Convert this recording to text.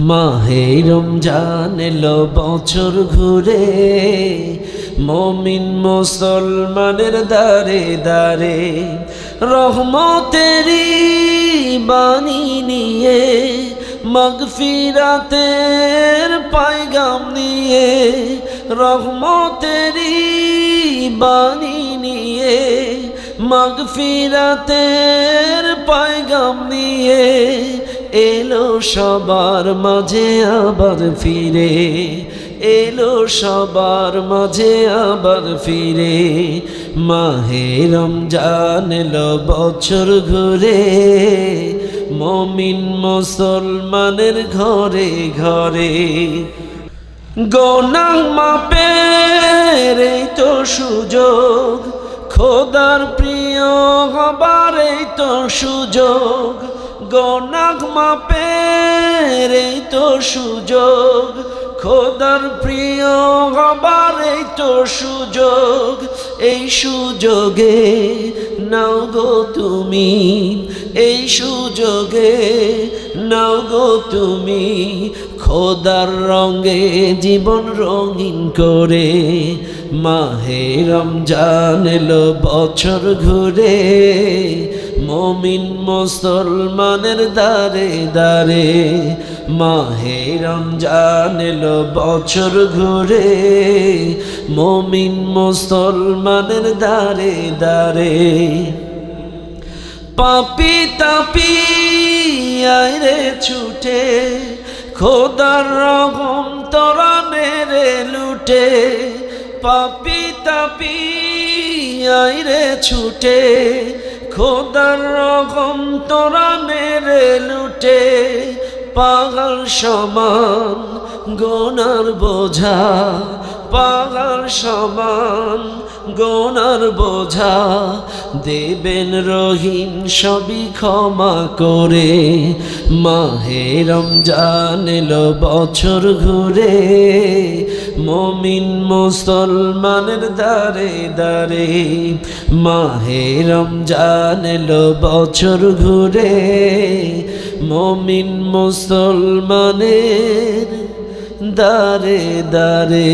মাহে রমজান এলো বছর ঘুরে, মুমিন মুসলমানের দারে দারে রহমতেরি বাণী নিয়ে, মাগফিরাতের পায়গাম নিয়ে, রহমতেরি বাণী নিয়ে, মাগফিরাতের পায়গাম নিয়ে এলো সবার মাঝে আবার ফিরে, এলো সবার মাঝে আবার ফিরে। মাহে রমজান এলো বছর ঘুরে, মুমিন মুসলমানের ঘরে ঘরে গুনাহ মাপের এই তো সুযোগ, খোদার প্রিয় হবার এই তো সুযোগ, গুনাহ মাপের এই তো সুযোগ, খোদার প্রিয় হবার এই তো সুযোগ। এই সুযোগে নাও গো তুমি, এই সুযোগে নাও গো তুমি, খোদার রঙে জীবন রঙিন করে। মাহে রমজান এলো বছর ঘুরে, মুমিন মুসলমানের দারে দারে। মাহে রমজান এলো বছর ঘুরে, মুমিন মুসলমানের দারে দারে। পাপি তাপি আইরে ছুটে, খোদার রহম তোরা মেরে লুটে। পাপি তাপি আইরে ছুটে, খোদার রহম তোরা মেরে লুটে। পাহাড় সমান গুনার বোঝা, পাহাড় সমান গুনার বোঝা, দেবেন রহিম সবই ক্ষমা করে। মাহে রমজান এলো বছর ঘুরে, মুমিন মুসলমানের দারে দারে। মাহে রমজান এলো বছর ঘুরে, মুমিন মুসলমানের দারে দারে।